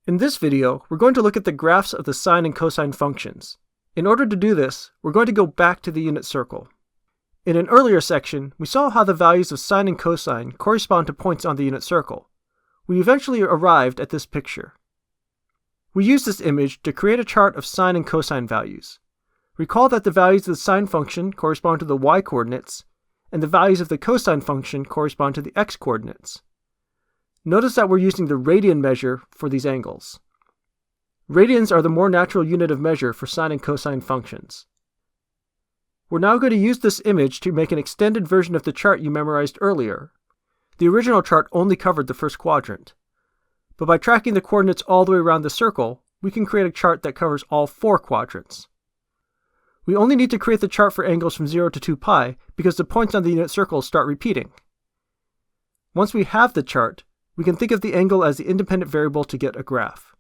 In this video, we're going to look at the graphs of the sine and cosine functions. In order to do this, we're going to go back to the unit circle. In an earlier section, we saw how the values of sine and cosine correspond to points on the unit circle. We eventually arrived at this picture. We used this image to create a chart of sine and cosine values. Recall that the values of the sine function correspond to the y-coordinates, and the values of the cosine function correspond to the x-coordinates. Notice that we're using the radian measure for these angles. Radians are the more natural unit of measure for sine and cosine functions. We're now going to use this image to make an extended version of the chart you memorized earlier. The original chart only covered the first quadrant. But by tracking the coordinates all the way around the circle, we can create a chart that covers all 4 quadrants. We only need to create the chart for angles from 0 to 2 pi because the points on the unit circle start repeating. Once we have the chart, we can think of the angle as the independent variable to get a graph.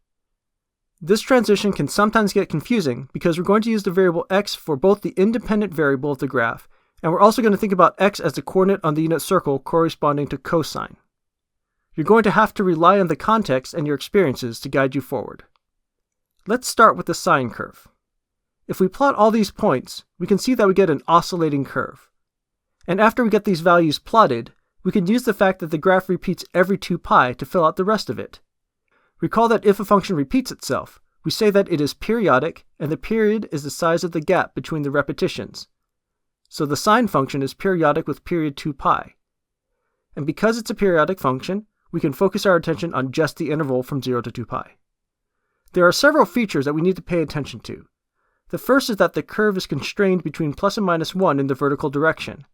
This transition can sometimes get confusing because we're going to use the variable x for both the independent variable of the graph, and we're also going to think about x as the coordinate on the unit circle corresponding to cosine. You're going to have to rely on the context and your experiences to guide you forward. Let's start with the sine curve. If we plot all these points, we can see that we get an oscillating curve. And after we get these values plotted, we can use the fact that the graph repeats every 2 pi to fill out the rest of it. Recall that if a function repeats itself, we say that it is periodic, and the period is the size of the gap between the repetitions. So the sine function is periodic with period 2 pi. And because it's a periodic function, we can focus our attention on just the interval from 0 to 2 pi. There are several features that we need to pay attention to. The first is that the curve is constrained between plus and minus 1 in the vertical direction.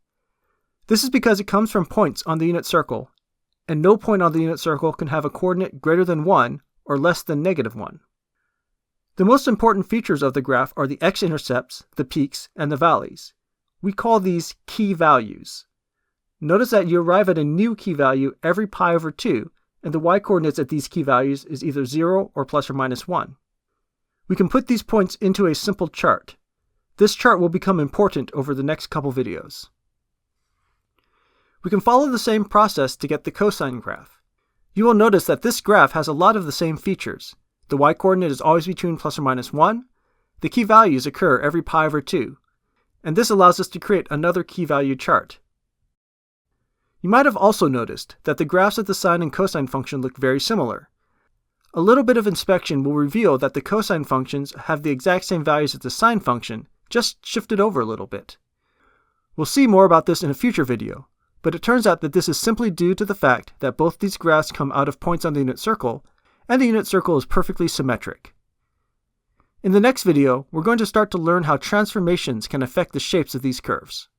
This is because it comes from points on the unit circle, and no point on the unit circle can have a coordinate greater than 1 or less than -1. The most important features of the graph are the x-intercepts, the peaks, and the valleys. We call these key values. Notice that you arrive at a new key value every pi over 2, and the y-coordinates at these key values is either 0 or plus or minus 1. We can put these points into a simple chart. This chart will become important over the next couple videos. We can follow the same process to get the cosine graph. You will notice that this graph has a lot of the same features. The y-coordinate is always between plus or minus 1. The key values occur every pi over 2. And this allows us to create another key value chart. You might have also noticed that the graphs of the sine and cosine function look very similar. A little bit of inspection will reveal that the cosine functions have the exact same values as the sine function, just shifted over a little bit. We'll see more about this in a future video, but it turns out that this is simply due to the fact that both these graphs come out of points on the unit circle, and the unit circle is perfectly symmetric. In the next video, we're going to start to learn how transformations can affect the shapes of these curves.